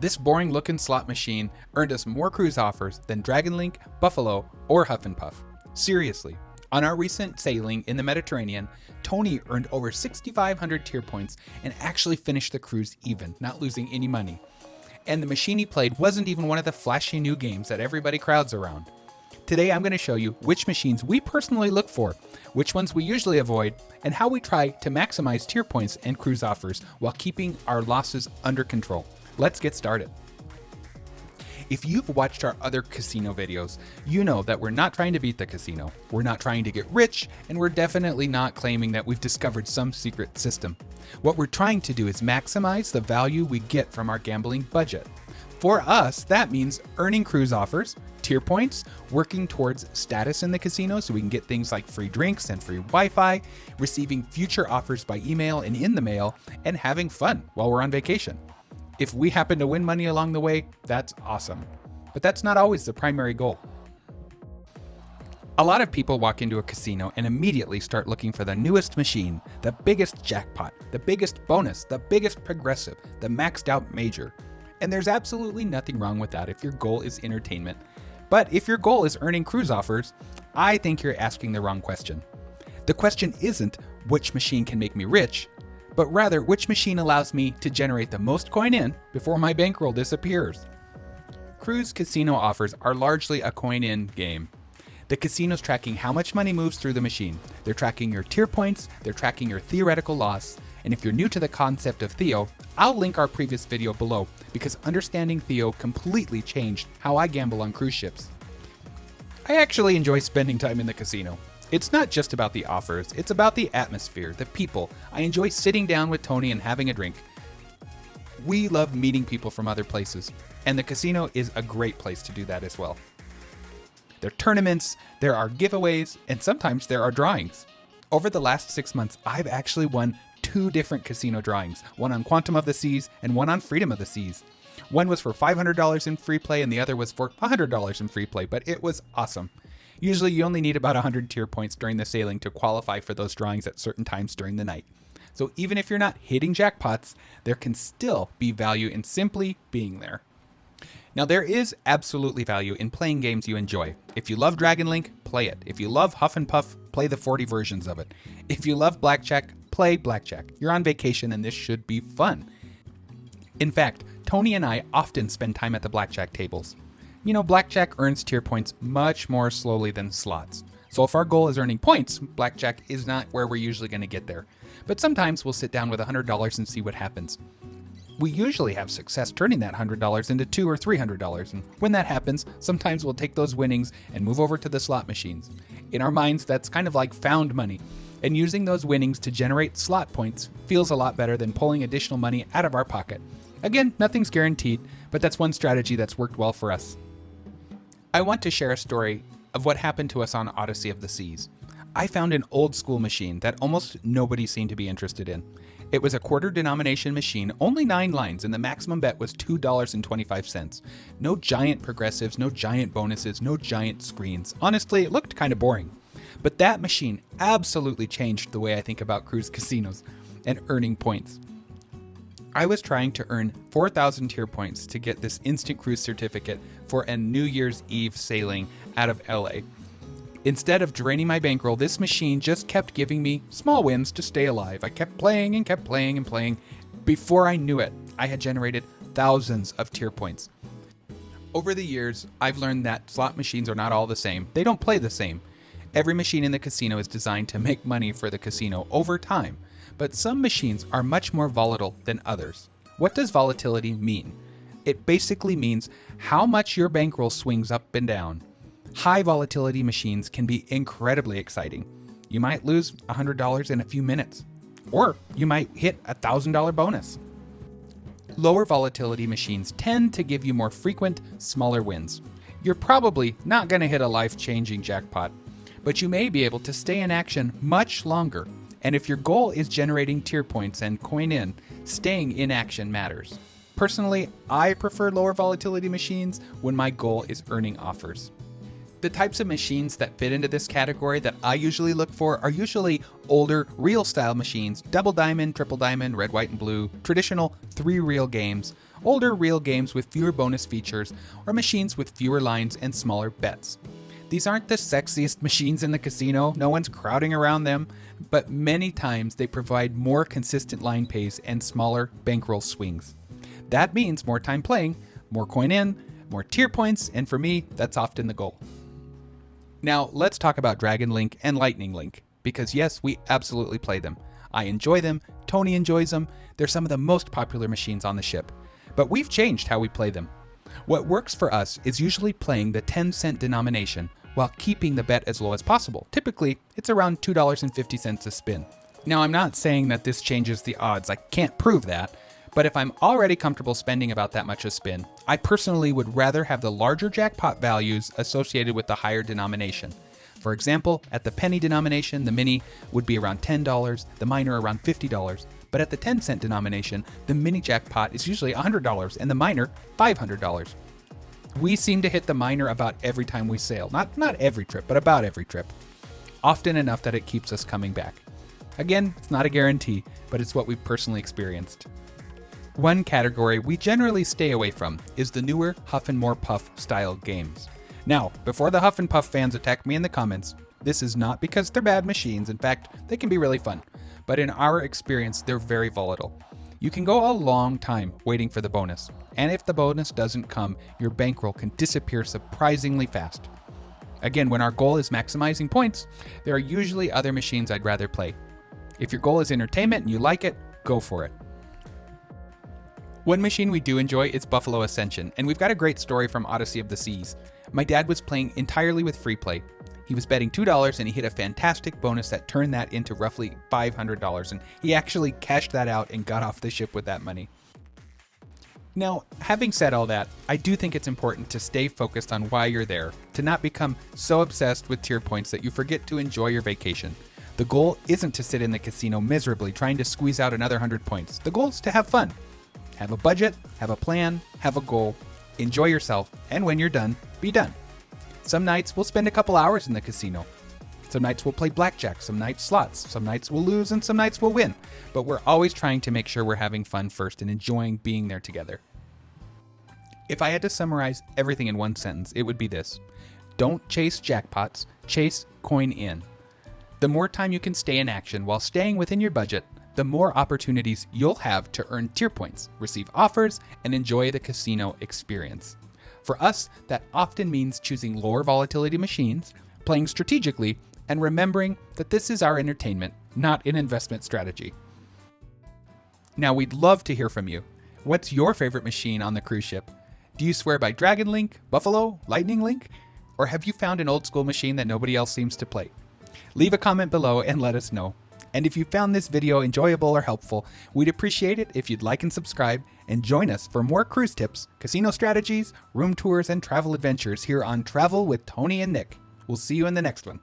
This boring looking slot machine earned us more cruise offers than Dragon Link, Buffalo, or Huff N Puff. Seriously. On our recent sailing in the Mediterranean, Tony earned over 6,500 tier points and actually finished the cruise even, not losing any money. And the machine he played wasn't even one of the flashy new games that everybody crowds around. Today I'm going to show you which machines we personally look for, which ones we usually avoid, and how we try to maximize tier points and cruise offers while keeping our losses under control. Let's get started. If you've watched our other casino videos, you know that we're not trying to beat the casino, we're not trying to get rich, and we're definitely not claiming that we've discovered some secret system. What we're trying to do is maximize the value we get from our gambling budget. For us, that means earning cruise offers, tier points, working towards status in the casino so we can get things like free drinks and free Wi-Fi, receiving future offers by email and in the mail, and having fun while we're on vacation. If we happen to win money along the way, that's awesome. But that's not always the primary goal. A lot of people walk into a casino and immediately start looking for the newest machine, the biggest jackpot, the biggest bonus, the biggest progressive, the maxed out major. And there's absolutely nothing wrong with that if your goal is entertainment. But if your goal is earning cruise offers, I think you're asking the wrong question. The question isn't which machine can make me rich, but rather which machine allows me to generate the most coin in before my bankroll disappears. Cruise casino offers are largely a coin in game. The casino's tracking how much money moves through the machine. They're tracking your tier points, they're tracking your theoretical loss, and if you're new to the concept of Theo, I'll link our previous video below because understanding Theo completely changed how I gamble on cruise ships. I actually enjoy spending time in the casino. It's not just about the offers, it's about the atmosphere, the people. I enjoy sitting down with Tony and having a drink. We love meeting people from other places, and the casino is a great place to do that as well. There are tournaments, there are giveaways, and sometimes there are drawings. Over the last 6 months, I've actually won 2 different casino drawings, one on Quantum of the Seas and one on Freedom of the Seas. One was for $500 in free play and the other was for $100 in free play, but it was awesome. Usually you only need about 100 tier points during the sailing to qualify for those drawings at certain times during the night. So even if you're not hitting jackpots, there can still be value in simply being there. Now there is absolutely value in playing games you enjoy. If you love Dragon Link, play it. If you love Huff N Puff, play the 40 versions of it. If you love blackjack, play blackjack. You're on vacation and this should be fun. In fact, Tony and I often spend time at the blackjack tables. You know, blackjack earns tier points much more slowly than slots. So if our goal is earning points, blackjack is not where we're usually going to get there. But sometimes we'll sit down with $100 and see what happens. We usually have success turning that $100 into $200 or $300. And when that happens, sometimes we'll take those winnings and move over to the slot machines. In our minds, that's kind of like found money. And using those winnings to generate slot points feels a lot better than pulling additional money out of our pocket. Again, nothing's guaranteed, but that's one strategy that's worked well for us. I want to share a story of what happened to us on Odyssey of the Seas. I found an old school machine that almost nobody seemed to be interested in. It was a quarter denomination machine, only 9 lines, and the maximum bet was $2.25. No giant progressives, no giant bonuses, no giant screens. Honestly, it looked kind of boring. But that machine absolutely changed the way I think about cruise casinos and earning points. I was trying to earn 4,000 tier points to get this instant cruise certificate for a New Year's Eve sailing out of LA. Instead of draining my bankroll, this machine just kept giving me small wins to stay alive. I kept playing and kept playing and playing. Before I knew it, I had generated thousands of tier points. Over the years, I've learned that slot machines are not all the same. They don't play the same. Every machine in the casino is designed to make money for the casino over time. But some machines are much more volatile than others. What does volatility mean? It basically means how much your bankroll swings up and down. High volatility machines can be incredibly exciting. You might lose $100 in a few minutes, or you might hit a $1,000 bonus. Lower volatility machines tend to give you more frequent, smaller wins. You're probably not going to hit a life-changing jackpot, but you may be able to stay in action much longer. And if your goal is generating tier points and coin in, staying in action matters. Personally, I prefer lower volatility machines when my goal is earning offers. The types of machines that fit into this category that I usually look for are usually older, reel-style machines, double diamond, triple diamond, red, white, and blue, traditional 3-reel games, older reel games with fewer bonus features, or machines with fewer lines and smaller bets. These aren't the sexiest machines in the casino, no one's crowding around them, but many times they provide more consistent line pays and smaller bankroll swings. That means more time playing, more coin in, more tier points, and for me, that's often the goal. Now, let's talk about Dragon Link and Lightning Link, because yes, we absolutely play them. I enjoy them, Tony enjoys them, they're some of the most popular machines on the ship. But we've changed how we play them. What works for us is usually playing the 10-cent denomination while keeping the bet as low as possible. Typically, it's around $2.50 a spin. Now, I'm not saying that this changes the odds, I can't prove that, but if I'm already comfortable spending about that much a spin, I personally would rather have the larger jackpot values associated with the higher denomination. For example, at the penny denomination, the mini would be around $10, the minor around $50, but at the 10-cent denomination, the mini jackpot is usually $100 and the minor $500. We seem to hit the minor about every time we sail. Not every trip, but about every trip. Often enough that it keeps us coming back. Again, it's not a guarantee, but it's what we've personally experienced. One category we generally stay away from is the newer Huff N Puff style games. Now, before the Huff N Puff fans attack me in the comments, this is not because they're bad machines. In fact, they can be really fun. But in our experience, they're very volatile. You can go a long time waiting for the bonus, and if the bonus doesn't come, your bankroll can disappear surprisingly fast. Again, when our goal is maximizing points, there are usually other machines I'd rather play. If your goal is entertainment and you like it, go for it. One machine we do enjoy is Buffalo Ascension, and we've got a great story from Odyssey of the Seas. My dad was playing entirely with free play. He was betting $2 and he hit a fantastic bonus that turned that into roughly $500, and he actually cashed that out and got off the ship with that money. Now, having said all that, I do think it's important to stay focused on why you're there, to not become so obsessed with tier points that you forget to enjoy your vacation. The goal isn't to sit in the casino miserably trying to squeeze out another 100 points. The goal is to have fun. Have a budget, have a plan, have a goal, enjoy yourself, and when you're done, be done. Some nights we'll spend a couple hours in the casino. Some nights we'll play blackjack, some nights slots, some nights we'll lose, and some nights we'll win. But we're always trying to make sure we're having fun first and enjoying being there together. If I had to summarize everything in one sentence, it would be this. Don't chase jackpots, chase coin in. The more time you can stay in action while staying within your budget, the more opportunities you'll have to earn tier points, receive offers, and enjoy the casino experience. For us, that often means choosing lower volatility machines, playing strategically, and remembering that this is our entertainment, not an investment strategy. Now, we'd love to hear from you. What's your favorite machine on the cruise ship? Do you swear by Dragon Link, Buffalo, Lightning Link? Or have you found an old school machine that nobody else seems to play? Leave a comment below and let us know. And if you found this video enjoyable or helpful, we'd appreciate it if you'd like and subscribe, and join us for more cruise tips, casino strategies, room tours, and travel adventures here on Travel with Tony and Nick. We'll see you in the next one.